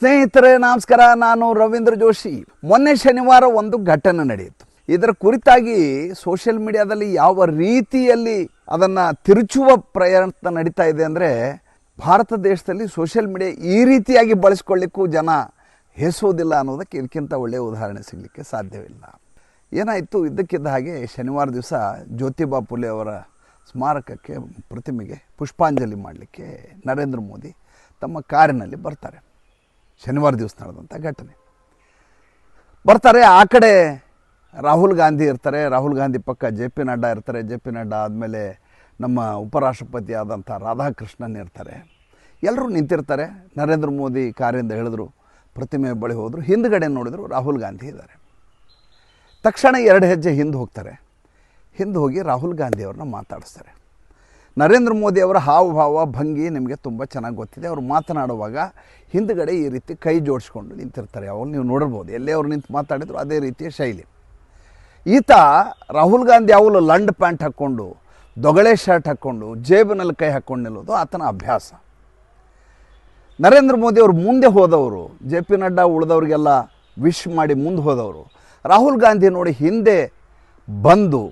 ಸ್ನೇಹಿತರೆ ನಮಸ್ಕಾರ, ನಾನು ರವೀಂದ್ರ ಜೋಶಿ. ಮೊನ್ನೆ ಶನಿವಾರ ಒಂದು ಘಟನೆ ನಡೆಯಿತು. ಇದರ ಕುರಿತಾಗಿ ಸೋಷಿಯಲ್ ಮೀಡಿಯಾದಲ್ಲಿ ಯಾವ ರೀತಿಯಲ್ಲಿ ಅದನ್ನು ತಿರುಚುವ ಪ್ರಯತ್ನ ನಡೀತಾ ಇದೆ ಅಂದರೆ, ಭಾರತ ದೇಶದಲ್ಲಿ ಸೋಷಿಯಲ್ ಮೀಡಿಯಾ ಈ ರೀತಿಯಾಗಿ ಬಳಸ್ಕೊಳ್ಳಿಕ್ಕೂ ಜನ ಹೆಸೋದಿಲ್ಲ ಅನ್ನೋದಕ್ಕೆ ಇದಕ್ಕಿಂತ ಒಳ್ಳೆಯ ಉದಾಹರಣೆ ಸಿಗಲಿಕ್ಕೆ ಸಾಧ್ಯವಿಲ್ಲ. ಏನಾಯಿತು, ಇದ್ದಕ್ಕಿದ್ದ ಹಾಗೆ ಶನಿವಾರ ದಿವಸ ಜ್ಯೋತಿಬಾ ಫುಲೆ ಅವರ ಸ್ಮಾರಕಕ್ಕೆ ಪ್ರತಿಮೆಗೆ ಪುಷ್ಪಾಂಜಲಿ ಮಾಡಲಿಕ್ಕೆ ನರೇಂದ್ರ ಮೋದಿ ತಮ್ಮ ಕಾರಿನಲ್ಲಿ ಬರ್ತಾರೆ. ಶನಿವಾರ ದಿವಸ ನಡೆದಂಥ ಘಟನೆ. ಬರ್ತಾರೆ, ಆ ಕಡೆ ರಾಹುಲ್ ಗಾಂಧಿ ಇರ್ತಾರೆ, ರಾಹುಲ್ ಗಾಂಧಿ ಪಕ್ಕ ಜೆ ಪಿ ನಡ್ಡಾ ಇರ್ತಾರೆ, ಜೆ ಪಿ ನಡ್ಡಾ ಆದಮೇಲೆ ನಮ್ಮ ಉಪರಾಷ್ಟ್ರಪತಿ ಆದಂಥ ರಾಧಾಕೃಷ್ಣನ್ ಇರ್ತಾರೆ. ಎಲ್ಲರೂ ನಿಂತಿರ್ತಾರೆ. ನರೇಂದ್ರ ಮೋದಿ ಕಾರಿಂದ ಇಳಿದ್ರು, ಪ್ರತಿಮೆ ಬಳಿ ಹೋದರು. ಹಿಂದುಗಡೆ ನೋಡಿದ್ರು ರಾಹುಲ್ ಗಾಂಧಿ ಇದ್ದಾರೆ. ತಕ್ಷಣ 2 ಹೆಜ್ಜೆ ಹಿಂದೆ ಹೋಗ್ತಾರೆ. ಹಿಂದೆ ಹೋಗಿ ರಾಹುಲ್ ಗಾಂಧಿ ಅವ್ರನ್ನ ಮಾತಾಡಿಸ್ತಾರೆ. ನರೇಂದ್ರ ಮೋದಿ ಅವರ ಹಾವಭಾವ ಭಂಗಿ ನಿಮಗೆ ತುಂಬ ಚೆನ್ನಾಗಿ ಗೊತ್ತಿದೆ. ಅವರು ಮಾತನಾಡುವಾಗ ಹಿಂದುಗಡೆ ಈ ರೀತಿ ಕೈ ಜೋಡಿಸ್ಕೊಂಡು ನಿಂತಿರ್ತಾರೆ. ಅವ್ರು ನೀವು ನೋಡಿರ್ಬೋದು, ಎಲ್ಲೇ ಅವ್ರು ನಿಂತು ಮಾತಾಡಿದ್ರು ಅದೇ ರೀತಿಯ ಶೈಲಿ. ಈತ ರಾಹುಲ್ ಗಾಂಧಿ ಅವಳು ಲಂಡ್ ಪ್ಯಾಂಟ್ ಹಾಕ್ಕೊಂಡು, ದೊಗಳೆ ಶರ್ಟ್ ಹಾಕ್ಕೊಂಡು, ಜೇಬಿನಲ್ಲಿ ಕೈ ಹಾಕ್ಕೊಂಡು ನಿಲ್ಲೋದು ಆತನ ಅಭ್ಯಾಸ. ನರೇಂದ್ರ ಮೋದಿ ಅವರು ಮುಂದೆ ಹೋದವರು, ಜೆ ಪಿ ನಡ್ಡಾ ಉಳಿದವ್ರಿಗೆಲ್ಲ ವಿಶ್ ಮಾಡಿ ಮುಂದೆ ಹೋದವರು, ರಾಹುಲ್ ಗಾಂಧಿ ನೋಡಿ ಹಿಂದೆ ಬಂದು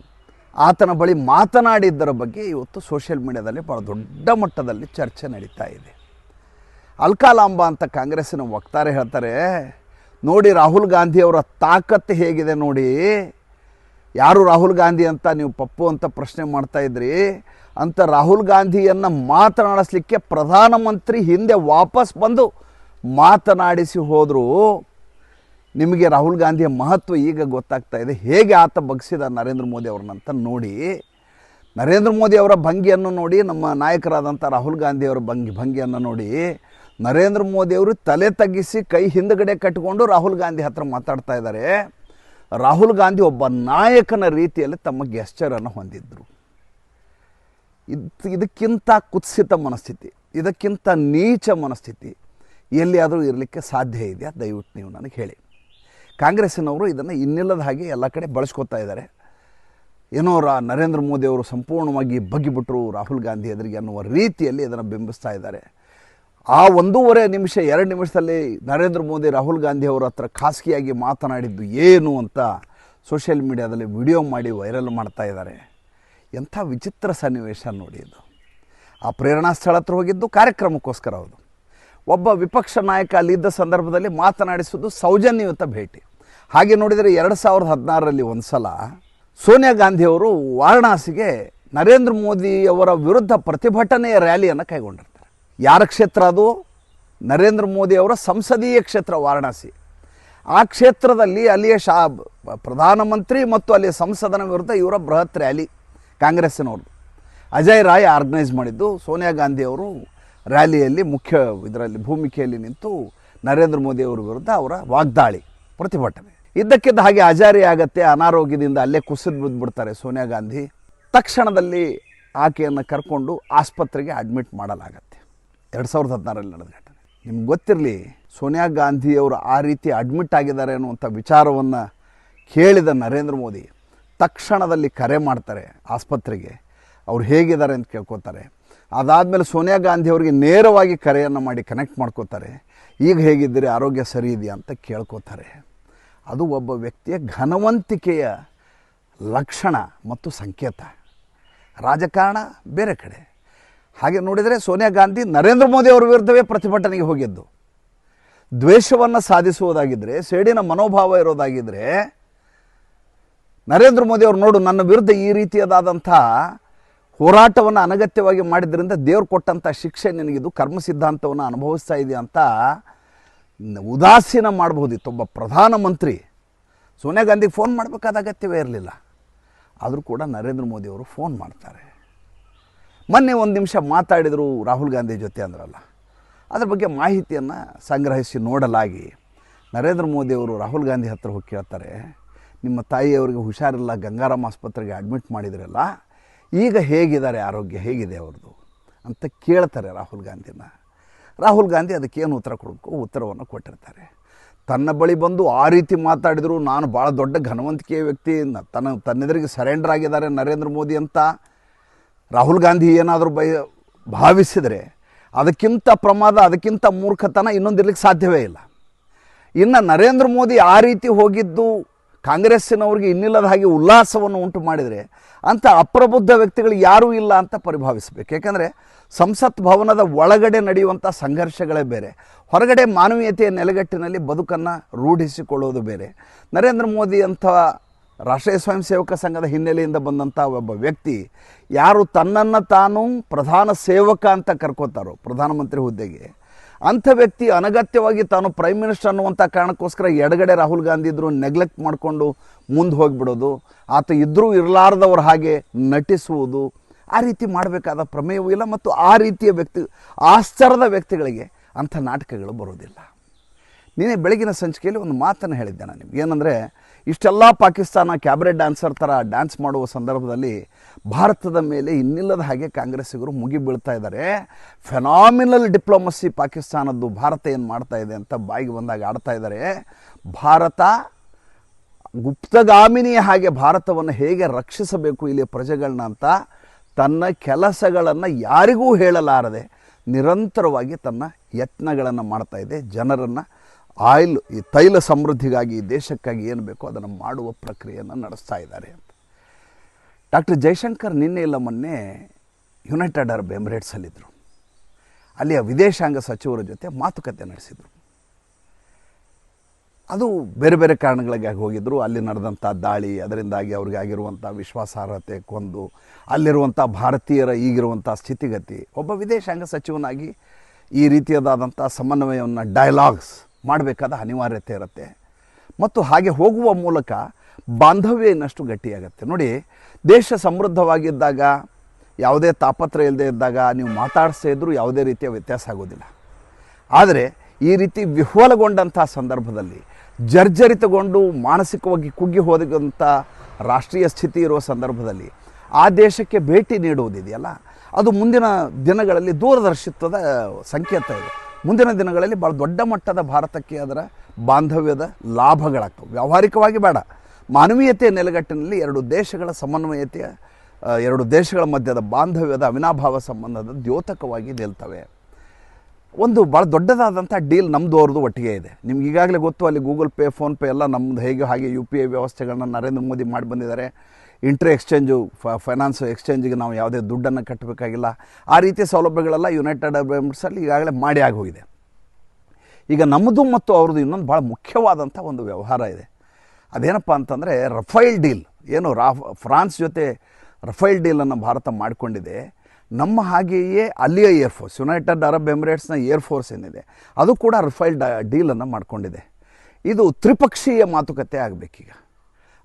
ಆತನ ಬಳಿ ಮಾತನಾಡಿದ್ದರ ಬಗ್ಗೆ ಇವತ್ತು ಸೋಷಿಯಲ್ ಮೀಡಿಯಾದಲ್ಲಿ ಭಾಳ ದೊಡ್ಡ ಮಟ್ಟದಲ್ಲಿ ಚರ್ಚೆ ನಡೀತಾ ಇದೆ. ಅಲ್ಕಾಲಾಂಬಾ ಅಂತ ಕಾಂಗ್ರೆಸ್ಸಿನ ವಕ್ತಾರೆ ಹೇಳ್ತಾರೆ, ನೋಡಿ ರಾಹುಲ್ ಗಾಂಧಿಯವರ ತಾಕತ್ತು ಹೇಗಿದೆ ನೋಡಿ. ಯಾರು ರಾಹುಲ್ ಗಾಂಧಿ ಅಂತ ನೀವು ಪಪ್ಪು ಅಂತ ಪ್ರಶ್ನೆ ಮಾಡ್ತಾಯಿದ್ರಿ ಅಂತ ರಾಹುಲ್ ಗಾಂಧಿಯನ್ನು ಮಾತನಾಡಿಸ್ಲಿಕ್ಕೆ ಪ್ರಧಾನಮಂತ್ರಿ ಹಿಂದೆ ವಾಪಸ್ ಬಂದು ಮಾತನಾಡಿಸಿ ಹೋದರು. ನಿಮಗೆ ರಾಹುಲ್ ಗಾಂಧಿಯ ಮಹತ್ವ ಈಗ ಗೊತ್ತಾಗ್ತಾ ಇದೆ. ಹೇಗೆ ಆತ ಬಗ್ಸಿದ ನರೇಂದ್ರ ಮೋದಿ ಅವ್ರನ್ನಂತ ನೋಡಿ. ನರೇಂದ್ರ ಮೋದಿ ಅವರ ಭಂಗಿಯನ್ನು ನೋಡಿ, ನಮ್ಮ ನಾಯಕರಾದಂಥ ರಾಹುಲ್ ಗಾಂಧಿಯವರ ಭಂಗಿಯನ್ನು ನೋಡಿ, ನರೇಂದ್ರ ಮೋದಿಯವರು ತಲೆ ತಗ್ಗಿಸಿ ಕೈ ಹಿಂದುಗಡೆ ಕಟ್ಟಿಕೊಂಡು ರಾಹುಲ್ ಗಾಂಧಿ ಹತ್ರ ಮಾತಾಡ್ತಾ ಇದ್ದಾರೆ. ರಾಹುಲ್ ಗಾಂಧಿ ಒಬ್ಬ ನಾಯಕನ ರೀತಿಯಲ್ಲಿ ತಮ್ಮ ಗೆಸ್ಚರನ್ನು ಹೊಂದಿದ್ದರು. ಇದಕ್ಕಿಂತ ಕುತ್ಸಿತ ಮನಸ್ಥಿತಿ, ಇದಕ್ಕಿಂತ ನೀಚ ಮನಸ್ಥಿತಿ ಎಲ್ಲಿಯಾದರೂ ಇರಲಿಕ್ಕೆ ಸಾಧ್ಯ ಇದೆಯಾ? ದಯವಿಟ್ಟು ನೀವು ನನಗೆ ಹೇಳಿ. ಕಾಂಗ್ರೆಸ್ಸಿನವರು ಇದನ್ನು ಇನ್ನಿಲ್ಲದ ಹಾಗೆ ಎಲ್ಲ ಕಡೆ ಬಳಸ್ಕೊತಾ ಇದ್ದಾರೆ. ಏನೋ ನರೇಂದ್ರ ಮೋದಿಯವರು ಸಂಪೂರ್ಣವಾಗಿ ಬಗ್ಗಿಬಿಟ್ರು ರಾಹುಲ್ ಗಾಂಧಿ ಎದುರಿಗೆ ಅನ್ನುವ ರೀತಿಯಲ್ಲಿ ಇದನ್ನು ಬಿಂಬಿಸ್ತಾ ಇದ್ದಾರೆ. ಆ 1.5 ನಿಮಿಷ 2 ನಿಮಿಷದಲ್ಲಿ ನರೇಂದ್ರ ಮೋದಿ ರಾಹುಲ್ ಗಾಂಧಿ ಅವರ ಹತ್ರ ಖಾಸಗಿಯಾಗಿ ಮಾತನಾಡಿದ್ದು ಏನು ಅಂತ ಸೋಷಿಯಲ್ ಮೀಡಿಯಾದಲ್ಲಿ ವಿಡಿಯೋ ಮಾಡಿ ವೈರಲ್ ಮಾಡ್ತಾ ಇದ್ದಾರೆ. ಎಂಥ ವಿಚಿತ್ರ ಸನ್ನಿವೇಶ ನೋಡಿ ಇದು. ಆ ಪ್ರೇರಣಾ ಸ್ಥಳ ಹತ್ರ ಹೋಗಿದ್ದು ಕಾರ್ಯಕ್ರಮಕ್ಕೋಸ್ಕರ. ಹೌದು, ಒಬ್ಬ ವಿಪಕ್ಷ ನಾಯಕ ಅಲ್ಲಿದ್ದ ಸಂದರ್ಭದಲ್ಲಿ ಮಾತನಾಡಿಸೋದು ಸೌಜನ್ಯಯುತ ಭೇಟಿ. ಹಾಗೆ ನೋಡಿದರೆ 2016ರಲ್ಲಿ ಒಂದು ಸಲ ಸೋನಿಯಾ ಗಾಂಧಿಯವರು ವಾರಣಾಸಿಗೆ ನರೇಂದ್ರ ಮೋದಿಯವರ ವಿರುದ್ಧ ಪ್ರತಿಭಟನೆಯ ರ್ಯಾಲಿಯನ್ನು ಕೈಗೊಂಡಿರ್ತಾರೆ. ಯಾರ ಕ್ಷೇತ್ರ ಅದು? ನರೇಂದ್ರ ಮೋದಿಯವರ ಸಂಸದೀಯ ಕ್ಷೇತ್ರ ವಾರಣಾಸಿ. ಆ ಕ್ಷೇತ್ರದಲ್ಲಿ ಅಲ್ಲಿಯ ಪ್ರಧಾನಮಂತ್ರಿ ಮತ್ತು ಅಲ್ಲಿಯ ಸಂಸದನ ವಿರುದ್ಧ ಇವರ ಬೃಹತ್ ರ್ಯಾಲಿ ಕಾಂಗ್ರೆಸ್ಸಿನವ್ರದ್ದು. ಅಜಯ್ ರಾಯ್ ಆರ್ಗನೈಸ್ ಮಾಡಿದ್ದು. ಸೋನಿಯಾ ಗಾಂಧಿಯವರು ರ್ಯಾಲಿಯಲ್ಲಿ ಮುಖ್ಯ ಇದರಲ್ಲಿ ಭೂಮಿಕೆಯಲ್ಲಿ ನಿಂತು ನರೇಂದ್ರ ಮೋದಿಯವರ ವಿರುದ್ಧ ಅವರ ವಾಗ್ದಾಳಿ, ಪ್ರತಿಭಟನೆ. ಇದ್ದಕ್ಕಿದ್ದ ಹಾಗೆ ಅಜಾರಿ ಆಗತ್ತೆ, ಅನಾರೋಗ್ಯದಿಂದ ಅಲ್ಲೇ ಕುಸಿದು ಬಿದ್ದುಬಿಡ್ತಾರೆ ಸೋನಿಯಾ ಗಾಂಧಿ. ತಕ್ಷಣದಲ್ಲಿ ಆಕೆಯನ್ನು ಕರ್ಕೊಂಡು ಆಸ್ಪತ್ರೆಗೆ ಅಡ್ಮಿಟ್ ಮಾಡಲಾಗತ್ತೆ. 2016ರಲ್ಲಿ ನಡೆದ ಘಟನೆ. ನಿಮ್ಗೆ ಗೊತ್ತಿರಲಿ, ಸೋನಿಯಾ ಗಾಂಧಿಯವರು ಆ ರೀತಿ ಅಡ್ಮಿಟ್ ಆಗಿದ್ದಾರೆ ಅನ್ನುವಂಥ ವಿಚಾರವನ್ನು ಕೇಳಿದ ನರೇಂದ್ರ ಮೋದಿ ತಕ್ಷಣದಲ್ಲಿ ಕರೆ ಮಾಡ್ತಾರೆ ಆಸ್ಪತ್ರೆಗೆ. ಅವ್ರು ಹೇಗಿದ್ದಾರೆ ಅಂತ ಕೇಳ್ಕೊತಾರೆ. ಅದಾದಮೇಲೆ ಸೋನಿಯಾ ಗಾಂಧಿ ಅವರಿಗೆ ನೇರವಾಗಿ ಕರೆಯನ್ನು ಮಾಡಿ ಕನೆಕ್ಟ್ ಮಾಡ್ಕೋತಾರೆ. ಈಗ ಹೇಗಿದ್ದೀರಿ, ಆರೋಗ್ಯ ಸರಿ ಇದೆಯಾ ಅಂತ ಕೇಳ್ಕೋತಾರೆ. ಅದು ಒಬ್ಬ ವ್ಯಕ್ತಿಯ ಘನವಂತಿಕೆಯ ಲಕ್ಷಣ ಮತ್ತು ಸಂಕೇತ. ರಾಜಕಾರಣ ಬೇರೆ ಕಡೆ. ಹಾಗೆ ನೋಡಿದರೆ ಸೋನಿಯಾ ಗಾಂಧಿ ನರೇಂದ್ರ ಮೋದಿ ಅವರ ವಿರುದ್ಧವೇ ಪ್ರತಿಭಟನೆಗೆ ಹೋಗಿದ್ದು. ದ್ವೇಷವನ್ನು ಸಾಧಿಸುವುದಾಗಿದ್ದರೆ, ಸೇಡಿನ ಮನೋಭಾವ ಇರೋದಾಗಿದ್ದರೆ, ನರೇಂದ್ರ ಮೋದಿ ಅವರು ನೋಡು ನನ್ನ ವಿರುದ್ಧ ಈ ರೀತಿಯಾದಂಥ ಹೋರಾಟವನ್ನು ಅನಗತ್ಯವಾಗಿ ಮಾಡಿದ್ರಿಂದ ದೇವ್ರು ಕೊಟ್ಟಂಥ ಶಿಕ್ಷೆ ನಿನಗಿದು, ಕರ್ಮ ಸಿದ್ಧಾಂತವನ್ನು ಅನುಭವಿಸ್ತಾ ಇದೆಯಾ ಅಂತ ಉದಾಸೀನ ಮಾಡಬಹುದಿತ್ತು ಒಬ್ಬ ಪ್ರಧಾನಮಂತ್ರಿ. ಸೋನಿಯಾ ಗಾಂಧಿಗೆ ಫೋನ್ ಮಾಡಬೇಕಾದ ಅಗತ್ಯವೇ ಇರಲಿಲ್ಲ. ಆದರೂ ಕೂಡ ನರೇಂದ್ರ ಮೋದಿಯವರು ಫೋನ್ ಮಾಡ್ತಾರೆ. ಮೊನ್ನೆ 1 ನಿಮಿಷ ಮಾತಾಡಿದರು ರಾಹುಲ್ ಗಾಂಧಿ ಜೊತೆ ಅಂದ್ರಲ್ಲ, ಅದ್ರ ಬಗ್ಗೆ ಮಾಹಿತಿಯನ್ನು ಸಂಗ್ರಹಿಸಿ ನೋಡಲಾಗಿ ನರೇಂದ್ರ ಮೋದಿಯವರು ರಾಹುಲ್ ಗಾಂಧಿ ಹತ್ರ ಹೋಗಿ ಕೇಳ್ತಾರೆ, ನಿಮ್ಮ ತಾಯಿಯವರಿಗೆ ಹುಷಾರಿಲ್ಲ, ಗಂಗಾರಾಮ್ ಆಸ್ಪತ್ರೆಗೆ ಅಡ್ಮಿಟ್ ಮಾಡಿದ್ರಲ್ಲ, ಈಗ ಹೇಗಿದ್ದಾರೆ, ಆರೋಗ್ಯ ಹೇಗಿದೆ ಅವ್ರದ್ದು ಅಂತ ಕೇಳ್ತಾರೆ ರಾಹುಲ್ ಗಾಂಧಿನ. ರಾಹುಲ್ ಗಾಂಧಿ ಅದಕ್ಕೇನು ಉತ್ತರ ಕೊಡಬೇಕು ಉತ್ತರವನ್ನು ಕೊಟ್ಟಿರ್ತಾರೆ. ತನ್ನ ಬಳಿ ಬಂದು ಆ ರೀತಿ ಮಾತಾಡಿದರು, ನಾನು ಭಾಳ ದೊಡ್ಡ ಘನವಂತಿಕೆಯ ವ್ಯಕ್ತಿ, ತನ್ನೆದುರಿಗೆ ಸರೆಂಡರ್ ಆಗಿದ್ದಾರೆ ನರೇಂದ್ರ ಮೋದಿ ಅಂತ ರಾಹುಲ್ ಗಾಂಧಿ ಏನಾದರೂ ಭಾವಿಸಿದರೆ ಅದಕ್ಕಿಂತ ಪ್ರಮಾದ, ಅದಕ್ಕಿಂತ ಮೂರ್ಖತನ ಇನ್ನೊಂದಿರ್ಲಿಕ್ಕೆ ಸಾಧ್ಯವೇ ಇಲ್ಲ. ಇನ್ನು ನರೇಂದ್ರ ಮೋದಿ ಆ ರೀತಿ ಹೋಗಿದ್ದು ಕಾಂಗ್ರೆಸ್ಸಿನವ್ರಿಗೆ ಇನ್ನಿಲ್ಲದ ಹಾಗೆ ಉಲ್ಲಾಸವನ್ನು ಉಂಟು ಮಾಡಿದರೆ ಅಂಥ ಅಪ್ರಬುದ್ಧ ವ್ಯಕ್ತಿಗಳು ಯಾರೂ ಇಲ್ಲ ಅಂತ ಪರಿಭಾವಿಸಬೇಕು. ಯಾಕಂದರೆ ಸಂಸತ್ ಭವನದ ಒಳಗಡೆ ನಡೆಯುವಂಥ ಸಂಘರ್ಷಗಳೇ ಬೇರೆ, ಹೊರಗಡೆ ಮಾನವೀಯತೆಯ ನೆಲೆಗಟ್ಟಿನಲ್ಲಿ ಬದುಕನ್ನು ರೂಢಿಸಿಕೊಳ್ಳೋದು ಬೇರೆ. ನರೇಂದ್ರ ಮೋದಿ ಅಂಥ ರಾಷ್ಟ್ರೀಯ ಸ್ವಯಂ ಸೇವಕ ಸಂಘದ ಹಿನ್ನೆಲೆಯಿಂದ ಬಂದಂಥ ಒಬ್ಬ ವ್ಯಕ್ತಿ ಯಾರು ತನ್ನನ್ನು ತಾನು ಪ್ರಧಾನ ಸೇವಕ ಅಂತ ಕರ್ಕೋತಾರೋ ಪ್ರಧಾನಮಂತ್ರಿ ಹುದ್ದೆಗೆ, ಅಂಥ ವ್ಯಕ್ತಿ ಅನಗತ್ಯವಾಗಿ ತಾನು ಪ್ರೈಮ್ ಮಿನಿಸ್ಟರ್ ಅನ್ನುವಂಥ ಕಾರಣಕ್ಕೋಸ್ಕರ ಎಡಗಡೆ ರಾಹುಲ್ ಗಾಂಧಿ ಇದ್ದರೂ ನೆಗ್ಲೆಕ್ಟ್ ಮಾಡಿಕೊಂಡು ಮುಂದೆ ಹೋಗಿಬಿಡೋದು, ಆತ ಇದ್ದರೂ ಇರಲಾರ್ದವ್ರ ಹಾಗೆ ನಟಿಸುವುದು, ಆ ರೀತಿ ಮಾಡಬೇಕಾದ ಪ್ರಮೇಯವೂ ಇಲ್ಲ. ಮತ್ತು ಆ ರೀತಿಯ ಆಶ್ಚರ್ಯದ ವ್ಯಕ್ತಿಗಳಿಗೆ ಅಂಥ ನಾಟಕಗಳು ಬರೋದಿಲ್ಲ. ನೀನೇ ಬೆಳಗಿನ ಸಂಚಿಕೆಯಲ್ಲಿ ಒಂದು ಮಾತನ್ನು ಹೇಳಿದ್ದೆ ನಾನು ನಿಮ್ಗೆ, ಏನಂದರೆ ಇಷ್ಟೆಲ್ಲ ಪಾಕಿಸ್ತಾನ ಕ್ಯಾಬ್ರೆಟ್ ಡ್ಯಾನ್ಸರ್ ಥರ ಡ್ಯಾನ್ಸ್ ಮಾಡುವ ಸಂದರ್ಭದಲ್ಲಿ ಭಾರತದ ಮೇಲೆ ಇನ್ನಿಲ್ಲದ ಹಾಗೆ ಕಾಂಗ್ರೆಸ್ಸಿಗರು ಮುಗಿ ಬೀಳ್ತಾ ಇದ್ದಾರೆ. ಫೆನಾಮಿನಲ್ ಡಿಪ್ಲೊಮಸಿ ಪಾಕಿಸ್ತಾನದ್ದು ಭಾರತ ಏನು ಮಾಡ್ತಾ ಇದೆ ಅಂತ ಬಾಯಿಗೆ ಬಂದಾಗ ಆಡ್ತಾ ಇದ್ದಾರೆ. ಭಾರತ ಗುಪ್ತಗಾಮಿನಿಯ ಹಾಗೆ ಭಾರತವನ್ನು ಹೇಗೆ ರಕ್ಷಿಸಬೇಕು ಇಲ್ಲಿ ಪ್ರಜೆಗಳನ್ನ ಅಂತ ತನ್ನ ಕೆಲಸಗಳನ್ನು ಯಾರಿಗೂ ಹೇಳಲಾರದೆ ನಿರಂತರವಾಗಿ ತನ್ನ ಯತ್ನಗಳನ್ನು ಮಾಡ್ತಾ ಇದೆ. ಜನರನ್ನು ಈ ತೈಲ ಸಮೃದ್ಧಿಗಾಗಿ, ಈ ದೇಶಕ್ಕಾಗಿ ಏನು ಬೇಕೋ ಅದನ್ನು ಮಾಡುವ ಪ್ರಕ್ರಿಯೆಯನ್ನು ನಡೆಸ್ತಾ ಇದ್ದಾರೆ ಅಂತ. ಡಾಕ್ಟರ್ ಜೈಶಂಕರ್ ನಿನ್ನೆ ಇಲ್ಲ ಮೊನ್ನೆ ಯುನೈಟೆಡ್ ಅರಬ್ ಎಮಿರೇಟ್ಸಲ್ಲಿದ್ದರು. ಅಲ್ಲಿಯ ವಿದೇಶಾಂಗ ಸಚಿವರ ಜೊತೆ ಮಾತುಕತೆ ನಡೆಸಿದರು. ಅದು ಬೇರೆ ಬೇರೆ ಕಾರಣಗಳಿಗಾಗಿ ಹೋಗಿದ್ದರು. ಅಲ್ಲಿ ನಡೆದಂಥ ದಾಳಿ, ಅದರಿಂದಾಗಿ ಅವ್ರಿಗೆ ಆಗಿರುವಂಥ ವಿಶ್ವಾಸಾರ್ಹತೆ ಕೊಂದು, ಅಲ್ಲಿರುವಂಥ ಭಾರತೀಯರ ಈಗಿರುವಂಥ ಸ್ಥಿತಿಗತಿ, ಒಬ್ಬ ವಿದೇಶಾಂಗ ಸಚಿವನಾಗಿ ಈ ರೀತಿಯಾದಂಥ ಸಮನ್ವಯವನ್ನು ಡೈಲಾಗ್ಸ್ ಮಾಡಬೇಕಾದ ಅನಿವಾರ್ಯತೆ ಇರುತ್ತೆ. ಮತ್ತು ಹಾಗೆ ಹೋಗುವ ಮೂಲಕ ಬಾಂಧವ್ಯ ಇನ್ನಷ್ಟು ಗಟ್ಟಿಯಾಗತ್ತೆ. ನೋಡಿ, ದೇಶ ಸಮೃದ್ಧವಾಗಿದ್ದಾಗ, ಯಾವುದೇ ತಾಪತ್ರ ಇಲ್ಲದೆ ಇದ್ದಾಗ ನೀವು ಮಾತಾಡಿಸ್ತಾ ಇದ್ದರೂ ಯಾವುದೇ ರೀತಿಯ ವ್ಯತ್ಯಾಸ ಆಗೋದಿಲ್ಲ. ಆದರೆ ಈ ರೀತಿ ವಿಹ್ವಲಗೊಂಡಂಥ ಸಂದರ್ಭದಲ್ಲಿ, ಜರ್ಜರಿತಗೊಂಡು ಮಾನಸಿಕವಾಗಿ ಕುಗ್ಗಿ ಹೋದಂಥ ರಾಷ್ಟ್ರೀಯ ಸ್ಥಿತಿ ಇರುವ ಸಂದರ್ಭದಲ್ಲಿ ಆ ದೇಶಕ್ಕೆ ಭೇಟಿ ನೀಡುವುದಿದೆಯಲ್ಲ, ಅದು ಮುಂದಿನ ದಿನಗಳಲ್ಲಿ ದೂರದರ್ಶಿತ್ವದ ಸಂಕೇತ ಇದೆ. ಮುಂದಿನ ದಿನಗಳಲ್ಲಿ ಭಾಳ ದೊಡ್ಡ ಮಟ್ಟದ ಭಾರತಕ್ಕೆ ಅದರ ಬಾಂಧವ್ಯದ ಲಾಭಗಳಾಗ್ತವೆ. ವ್ಯಾವಹಾರಿಕವಾಗಿ ಬೇಡ, ಮಾನವೀಯತೆಯ ನೆಲೆಗಟ್ಟಿನಲ್ಲಿ ಎರಡು ದೇಶಗಳ ಸಮನ್ವಯತೆಯ, ಎರಡು ದೇಶಗಳ ಮಧ್ಯದ ಬಾಂಧವ್ಯದ ಅವಿನಾಭಾವ ಸಂಬಂಧದ ದ್ಯೋತಕವಾಗಿ ನಿಲ್ತವೆ. ಒಂದು ಭಾಳ ದೊಡ್ಡದಾದಂಥ ಡೀಲ್ ನಮ್ಮದು ಅವ್ರದ್ದು ಒಟ್ಟಿಗೆ ಇದೆ. ನಿಮ್ಗೆ ಈಗಾಗಲೇ ಗೊತ್ತು, ಅಲ್ಲಿ ಗೂಗಲ್ ಪೇ, ಫೋನ್ಪೇ ಎಲ್ಲ ನಮ್ಮದು ಹೇಗೆ ಹಾಗೆ UPI ವ್ಯವಸ್ಥೆಗಳನ್ನ ನರೇಂದ್ರ ಮೋದಿ ಮಾಡಿ ಬಂದಿದ್ದಾರೆ. ಇಂಟ್ರ್ ಎಕ್ಸ್ಚೇಂಜು, ಫೈನಾನ್ಸ್ ಎಕ್ಸ್ಚೇಂಜಿಗೆ ನಾವು ಯಾವುದೇ ದುಡ್ಡನ್ನು ಕಟ್ಟಬೇಕಾಗಿಲ್ಲ. ಆ ರೀತಿಯ ಸೌಲಭ್ಯಗಳೆಲ್ಲ ಯುನೈಟೆಡ್ ಅರಬ್ ಎಮಿರೇಟ್ಸಲ್ಲಿ ಈಗಾಗಲೇ ಮಾಡಿ ಆಗೋಗಿದೆ. ಈಗ ನಮ್ಮದು ಮತ್ತು ಅವ್ರದ್ದು ಇನ್ನೊಂದು ಭಾಳ ಮುಖ್ಯವಾದಂಥ ಒಂದು ವ್ಯವಹಾರ ಇದೆ. ಅದೇನಪ್ಪ ಅಂತಂದರೆ ರಫೇಲ್ ಡೀಲ್. ಏನು ಫ್ರಾನ್ಸ್ ಜೊತೆ ರಫೇಲ್ ಡೀಲನ್ನು ಭಾರತ ಮಾಡಿಕೊಂಡಿದೆ. ನಮ್ಮ ಹಾಗೆಯೇ ಅಲ್ಲಿಯ ಏರ್ಫೋರ್ಸ್, ಯುನೈಟೆಡ್ ಅರಬ್ ಎಮಿರೇಟ್ಸ್ನ ಏರ್ಫೋರ್ಸ್ ಏನಿದೆ ಅದು ಕೂಡ ರಫೇಲ್ ಡೀಲನ್ನು ಮಾಡಿಕೊಂಡಿದೆ. ಇದು ತ್ರಿಪಕ್ಷೀಯ ಮಾತುಕತೆ ಆಗಬೇಕೀಗ.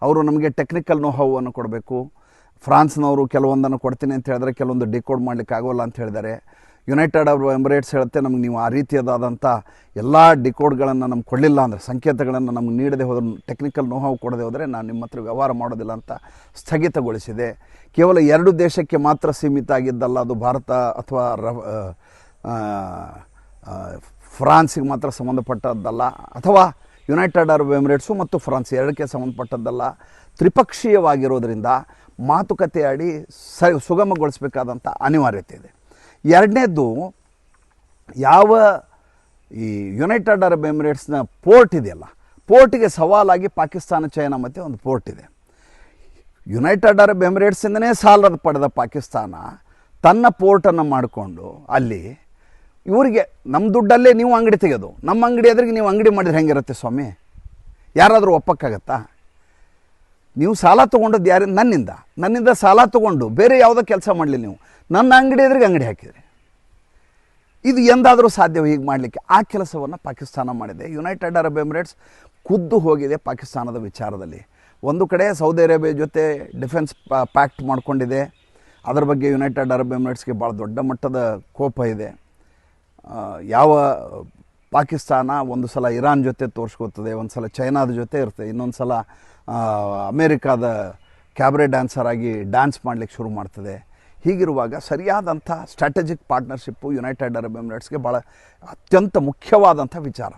ಅವರು ನಮಗೆ ಟೆಕ್ನಿಕಲ್ ನೋಹವನ್ನು ಕೊಡಬೇಕು. ಫ್ರಾನ್ಸ್ನವರು ಕೆಲವೊಂದನ್ನು ಕೊಡ್ತೀನಿ ಅಂತ ಹೇಳಿದ್ರೆ ಕೆಲವೊಂದು ಡಿಕೋಡ್ ಮಾಡಲಿಕ್ಕೆ ಆಗೋಲ್ಲ ಅಂತ ಹೇಳಿದ್ದಾರೆ. ಯುನೈಟೆಡ್ ಅರಬ್ ಎಮಿರೇಟ್ಸ್ ಹೇಳುತ್ತೆ, ನಮಗೆ ನೀವು ಆ ರೀತಿಯಾದಂಥ ಎಲ್ಲ ಡಿಕೋಡ್ಗಳನ್ನು ನಮ್ಗೆ ಕೊಡಲಿಲ್ಲ ಅಂದರೆ, ಸಂಕೇತಗಳನ್ನು ನಮ್ಗೆ ನೀಡದೆ ಹೋದ್ರೆ, ಟೆಕ್ನಿಕಲ್ ನೋಹಾವು ಕೊಡದೆ ಹೋದರೆ ನಾನು ನಿಮ್ಮ ಹತ್ರ ವ್ಯವಹಾರ ಮಾಡೋದಿಲ್ಲ ಅಂತ ಸ್ಥಗಿತಗೊಳಿಸಿದೆ. ಕೇವಲ ಎರಡು ದೇಶಕ್ಕೆ ಮಾತ್ರ ಸೀಮಿತ ಆಗಿದ್ದಲ್ಲ, ಅದು ಭಾರತ ಅಥವಾ ಫ್ರಾನ್ಸಿಗೆ ಮಾತ್ರ ಸಂಬಂಧಪಟ್ಟದ್ದಲ್ಲ, ಅಥವಾ ಯುನೈಟೆಡ್ ಅರಬ್ ಎಮಿರೇಟ್ಸು ಮತ್ತು ಫ್ರಾನ್ಸ್ ಎರಡಕ್ಕೆ ಸಂಬಂಧಪಟ್ಟದ್ದಲ್ಲ, ತ್ರಿಪಕ್ಷೀಯವಾಗಿರೋದ್ರಿಂದ ಮಾತುಕತೆ ಆಡಿ ಸುಗಮಗೊಳಿಸಬೇಕಾದಂಥ ಅನಿವಾರ್ಯತೆ ಇದೆ. ಎರಡನೇದ್ದು, ಯಾವ ಈ ಯುನೈಟೆಡ್ ಅರಬ್ ಎಮಿರೇಟ್ಸ್ನ ಪೋರ್ಟ್ ಇದೆಯಲ್ಲ, ಪೋರ್ಟಿಗೆ ಸವಾಲಾಗಿ ಪಾಕಿಸ್ತಾನ, ಚೈನಾ ಮಧ್ಯೆ ಒಂದು ಪೋರ್ಟ್ ಇದೆ. ಯುನೈಟೆಡ್ ಅರಬ್ ಎಮಿರೇಟ್ಸಿಂದನೇ ಸಾಲ ಪಡೆದ ಪಾಕಿಸ್ತಾನ ತನ್ನ ಪೋರ್ಟನ್ನು ಮಾಡಿಕೊಂಡು ಅಲ್ಲಿ ಇವರಿಗೆ ನಮ್ಮ ದುಡ್ಡಲ್ಲೇ ನೀವು ಅಂಗಡಿ ತೆಗೆದು, ನಮ್ಮ ಅಂಗಡಿ ಎದುರಿಗೆ ನೀವು ಅಂಗಡಿ ಮಾಡಿದ್ರೆ ಹೆಂಗಿರುತ್ತೆ ಸ್ವಾಮಿ? ಯಾರಾದರೂ ಒಪ್ಪಕ್ಕಾಗತ್ತಾ? ನೀವು ಸಾಲ ತೊಗೊಂಡದ್ದು ಯಾರಿಂದ? ನನ್ನಿಂದ ಸಾಲ ತೊಗೊಂಡು ಬೇರೆ ಯಾವುದೋ ಕೆಲಸ ಮಾಡಲಿ, ನೀವು ನನ್ನ ಅಂಗಡಿ ಎದುರಿಗೆ ಅಂಗಡಿ ಹಾಕಿದರೆ ಇದು ಎಂದಾದರೂ ಸಾಧ್ಯವೇ ಹೀಗೆ ಮಾಡಲಿಕ್ಕೆ? ಆ ಕೆಲಸವನ್ನು ಪಾಕಿಸ್ತಾನ ಮಾಡಿದೆ. ಯುನೈಟೆಡ್ ಅರಬ್ ಎಮಿರೇಟ್ಸ್ ಖುದ್ದು ಹೋಗಿದೆ ಪಾಕಿಸ್ತಾನದ ವಿಚಾರದಲ್ಲಿ. ಒಂದು ಕಡೆ ಸೌದಿ ಅರೇಬಿಯಾ ಜೊತೆ ಡಿಫೆನ್ಸ್ ಪ್ಯಾಕ್ಟ್ ಮಾಡಿಕೊಂಡಿದೆ. ಅದರ ಬಗ್ಗೆ ಯುನೈಟೆಡ್ ಅರಬ್ ಎಮಿರೇಟ್ಸ್ಗೆ ಭಾಳ ದೊಡ್ಡ ಮಟ್ಟದ ಕೋಪ ಇದೆ. ಯಾವ ಪಾಕಿಸ್ತಾನ ಒಂದು ಸಲ ಇರಾನ್ ಜೊತೆ ತೋರಿಸ್ಕೋತದೆ, ಒಂದು ಸಲ ಚೈನಾದ ಜೊತೆ ಇರ್ತದೆ, ಇನ್ನೊಂದು ಸಲ ಅಮೇರಿಕಾದ ಕ್ಯಾಬ್ರೆ ಡ್ಯಾನ್ಸರ್ ಆಗಿ ಡ್ಯಾನ್ಸ್ ಮಾಡಲಿಕ್ಕೆ ಶುರು ಮಾಡ್ತದೆ. ಹೀಗಿರುವಾಗ ಸರಿಯಾದಂಥ ಸ್ಟ್ರಾಟಜಿಕ್ ಪಾರ್ಟ್ನರ್ಶಿಪ್ಪು ಯುನೈಟೆಡ್ ಅರಬ್ ಎಮಿರೇಟ್ಸ್ಗೆ ಭಾಳ ಅತ್ಯಂತ ಮುಖ್ಯವಾದಂಥ ವಿಚಾರ.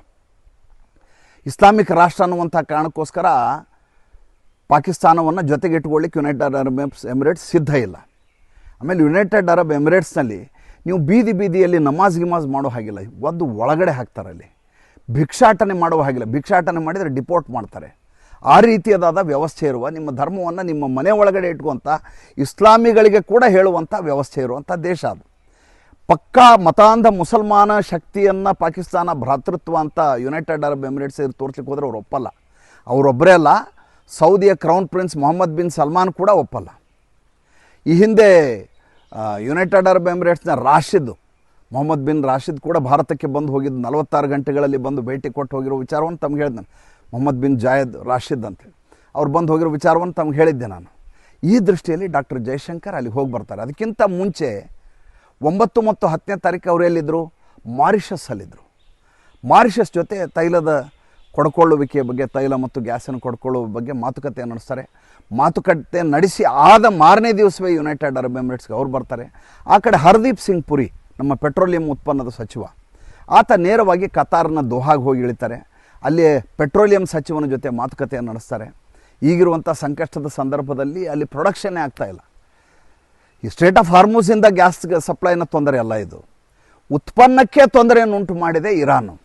ಇಸ್ಲಾಮಿಕ್ ರಾಷ್ಟ್ರ ಅನ್ನುವಂಥ ಕಾರಣಕ್ಕೋಸ್ಕರ ಪಾಕಿಸ್ತಾನವನ್ನು ಜೊತೆಗೆ ಇಟ್ಕೊಳ್ಳಿಕ್ಕೆ ಯುನೈಟೆಡ್ ಅರಬ್ ಎಮಿರೇಟ್ಸ್ ಸಿದ್ಧ ಇಲ್ಲ. ಆಮೇಲೆ ಯುನೈಟೆಡ್ ಅರಬ್ ಎಮಿರೇಟ್ಸ್ನಲ್ಲಿ ನೀವು ಬೀದಿ ಬೀದಿಯಲ್ಲಿ ನಮಾಜ್ ಗಿಮಾಜ್ ಮಾಡೋ ಹಾಗಿಲ್ಲ, ಒದ್ದು ಒಳಗಡೆ ಹಾಕ್ತಾರೆ. ಅಲ್ಲಿ ಭಿಕ್ಷಾಟನೆ ಮಾಡುವ ಹಾಗಿಲ್ಲ, ಭಿಕ್ಷಾಟನೆ ಮಾಡಿದರೆ ಡಿಪೋರ್ಟ್ ಮಾಡ್ತಾರೆ. ಆ ರೀತಿಯಾದ ವ್ಯವಸ್ಥೆ ಇರುವ, ನಿಮ್ಮ ಧರ್ಮವನ್ನು ನಿಮ್ಮ ಮನೆ ಒಳಗಡೆ ಇಟ್ಕೊಂಥ ಇಸ್ಲಾಮಿಗಳಿಗೆ ಕೂಡ ಹೇಳುವಂಥ ವ್ಯವಸ್ಥೆ ಇರುವಂಥ ದೇಶ ಅದು. ಪಕ್ಕಾ ಮತಾಂಧ ಮುಸಲ್ಮಾನ ಶಕ್ತಿಯನ್ನು ಪಾಕಿಸ್ತಾನ ಭ್ರಾತೃತ್ವ ಅಂತ ಯುನೈಟೆಡ್ ಅರಬ್ ಎಮಿರೇಟ್ಸ್ ತೋರಿಸ್ಲಿಕ್ಕೆ ಹೋದರೆ ಅವ್ರು ಒಪ್ಪಲ್ಲ. ಅವರೊಬ್ಬರೇ ಅಲ್ಲ, ಸೌದಿಯ crown prince Mohammed bin Salman ಕೂಡ ಒಪ್ಪಲ್ಲ. ಈ ಹಿಂದೆ ಯುನೈಟೆಡ್ ಅರಬ್ ಎಮಿರೇಟ್ಸ್ನ ಮೊಹಮ್ಮದ್ ಬಿನ್ ರಾಶಿದ್ ಕೂಡ ಭಾರತಕ್ಕೆ ಬಂದು ಹೋಗಿದ್ದು, 46 ಗಂಟೆಗಳಲ್ಲಿ ಬಂದು ಭೇಟಿ ಕೊಟ್ಟು ಹೋಗಿರೋ ವಿಚಾರವನ್ನು ತಮ್ಗೆ ಹೇಳಿದೆ ನಾನು. ಮೊಹಮ್ಮದ್ ಬಿನ್ ಜಾಯದ್ ರಾಶಿದ್ ಅಂತೇಳಿ ಅವ್ರು ಬಂದು ಹೋಗಿರೋ ವಿಚಾರವನ್ನು ತಮ್ಗೆ ಹೇಳಿದ್ದೆ ನಾನು. ಈ ದೃಷ್ಟಿಯಲ್ಲಿ ಡಾಕ್ಟರ್ ಜಯಶಂಕರ್ ಅಲ್ಲಿಗೆ ಹೋಗಿ ಬರ್ತಾರೆ. ಅದಕ್ಕಿಂತ ಮುಂಚೆ 9 ಮತ್ತು 10ನೇ ತಾರೀಕು ಅವರು ಎಲ್ಲಿದ್ದರು? ಮಾರಿಷಸ್ಸಲ್ಲಿದ್ದರು. ಮಾರಿಷಸ್ ಜೊತೆ ತೈಲದ ಕೊಡ್ಕೊಳ್ಳುವಿಕೆಯ ಬಗ್ಗೆ, ತೈಲ ಮತ್ತು ಗ್ಯಾಸನ್ನು ಕೊಡ್ಕೊಳ್ಳುವ ಬಗ್ಗೆ ಮಾತುಕತೆ ನಡೆಸ್ತಾರೆ. ಮಾತುಕತೆ ನಡೆಸಿ ಆದ ಮಾರನೇ ದಿವಸವೇ ಯುನೈಟೆಡ್ ಅರಬ್ ಎಮಿರೇಟ್ಸ್ಗೆ ಅವ್ರು ಬರ್ತಾರೆ. ಆ ಕಡೆ ಹರ್ದೀಪ್ ಸಿಂಗ್ ಪುರಿ, ನಮ್ಮ ಪೆಟ್ರೋಲಿಯಂ ಉತ್ಪನ್ನದ ಸಚಿವ, ಆತ ನೇರವಾಗಿ ಕತಾರ್ನ ದೋಹಾಗೆ ಹೋಗಿ ಇಳಿತಾರೆ. ಅಲ್ಲಿ ಪೆಟ್ರೋಲಿಯಂ ಸಚಿವನ ಜೊತೆ ಮಾತುಕತೆಯನ್ನು ನಡೆಸ್ತಾರೆ. ಈಗಿರುವಂಥ ಸಂಕಷ್ಟದ ಸಂದರ್ಭದಲ್ಲಿ ಅಲ್ಲಿ ಪ್ರೊಡಕ್ಷನ್ನೇ ಆಗ್ತಾಯಿಲ್ಲ. ಈ ಸ್ಟ್ರೇಟ್ ಆಫ್ ಹಾರ್ಮುಸಿಂದ ಗ್ಯಾಸ್ ಸಪ್ಲೈನ ತೊಂದರೆ ಅಲ್ಲ, ಇದು ಉತ್ಪನ್ನಕ್ಕೆ ತೊಂದರೆಯನ್ನು ಉಂಟು ಮಾಡಿದೆ ಇರಾನು.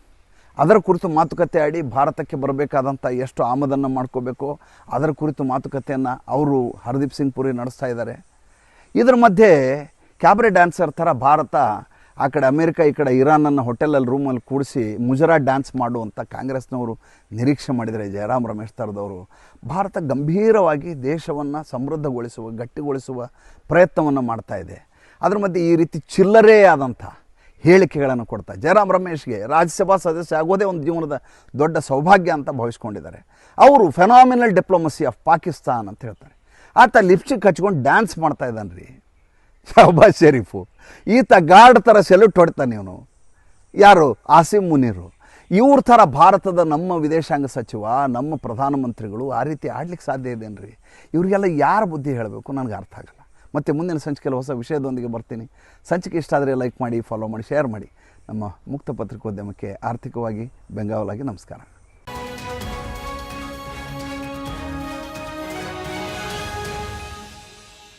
ಅದರ ಕುರಿತು ಮಾತುಕತೆ ಆಡಿ ಭಾರತಕ್ಕೆ ಬರಬೇಕಾದಂಥ ಎಷ್ಟು ಆಮದನ್ನು ಮಾಡ್ಕೋಬೇಕು ಅದರ ಕುರಿತು ಮಾತುಕತೆಯನ್ನು ಅವರು ಹರ್ದೀಪ್ ಸಿಂಗ್ ಪುರಿ ನಡೆಸ್ತಾ ಇದ್ದಾರೆ. ಇದರ ಮಧ್ಯೆ ಕ್ಯಾಬ್ರೆ ಡ್ಯಾನ್ಸರ್ ಥರ ಭಾರತ ಆ ಕಡೆ ಅಮೇರಿಕ, ಈ ಕಡೆ ಇರಾನನ್ನು ಹೋಟೆಲಲ್ಲಿ ರೂಮಲ್ಲಿ ಕೂಡಿಸಿ ಮುಜರಾ ಡ್ಯಾನ್ಸ್ ಮಾಡುವಂಥ ಕಾಂಗ್ರೆಸ್ನವರು ನಿರೀಕ್ಷೆ ಮಾಡಿದರೆ, ಜಯರಾಮ್ ರಮೇಶ್ ಥರದವರು ಭಾರತ ಗಂಭೀರವಾಗಿ ದೇಶವನ್ನು ಸಮೃದ್ಧಗೊಳಿಸುವ, ಗಟ್ಟಿಗೊಳಿಸುವ ಪ್ರಯತ್ನವನ್ನು ಮಾಡ್ತಾ ಇದೆ. ಅದರ ಮಧ್ಯೆ ಈ ರೀತಿ ಚಿಲ್ಲರೇ ಆದಂಥ ಹೇಳಿಕೆಗಳನ್ನು ಕೊಡ್ತಾ ಜಯರಾಮ್ ರಮೇಶ್ಗೆ ರಾಜ್ಯಸಭಾ ಸದಸ್ಯ ಆಗೋದೇ ಒಂದು ಜೀವನದ ದೊಡ್ಡ ಸೌಭಾಗ್ಯ ಅಂತ ಭಾವಿಸ್ಕೊಂಡಿದ್ದಾರೆ. ಅವರು ಫೆನಾಮಿನಲ್ ಡಿಪ್ಲೊಮಸಿ ಆಫ್ ಪಾಕಿಸ್ತಾನ್ ಅಂತ ಹೇಳ್ತಾರೆ. ಆತ ಲಿಪ್ಸ್ಟಿಕ್ ಹಚ್ಕೊಂಡು ಡ್ಯಾನ್ಸ್ ಮಾಡ್ತಾ ಇದ್ದಾನೆ ರೀ ಶಹಬಾಜ್ ಶರೀಫು. ಈತ ಗಾರ್ಡ್ ಥರ ಸೆಲ್ಯೂಟ್ ಹೊಡ್ತಾನೆ ಇವನು. ಯಾರು? ಆಸಿಮ್ ಮುನೀರು. ಇವ್ರ ಥರ ಭಾರತದ ನಮ್ಮ ವಿದೇಶಾಂಗ ಸಚಿವ, ನಮ್ಮ ಪ್ರಧಾನಮಂತ್ರಿಗಳು ಆ ರೀತಿ ಆಡ್ಲಿಕ್ಕೆ ಸಾಧ್ಯ ಇದೆಯೇನ್ರಿ? ಇವರಿಗೆಲ್ಲ ಯಾರು ಬುದ್ಧಿ ಹೇಳಬೇಕು ನನಗೆ ಅರ್ಥ ಆಗಲ್ಲ. ಮತ್ತು ಮುಂದಿನ ಸಂಚಿಕೆಯಲ್ಲಿ ಹೊಸ ವಿಷಯದೊಂದಿಗೆ ಬರ್ತೀನಿ. ಸಂಚಿಕೆ ಇಷ್ಟ ಆದರೆ ಲೈಕ್ ಮಾಡಿ, ಫಾಲೋ ಮಾಡಿ, ಶೇರ್ ಮಾಡಿ. ನಮ್ಮ ಮುಕ್ತ ಪತ್ರಿಕೋದ್ಯಮಕ್ಕೆ ಆರ್ಥಿಕವಾಗಿ ಬೆಂಗಾವಲಾಗಿ ನಮಸ್ಕಾರ.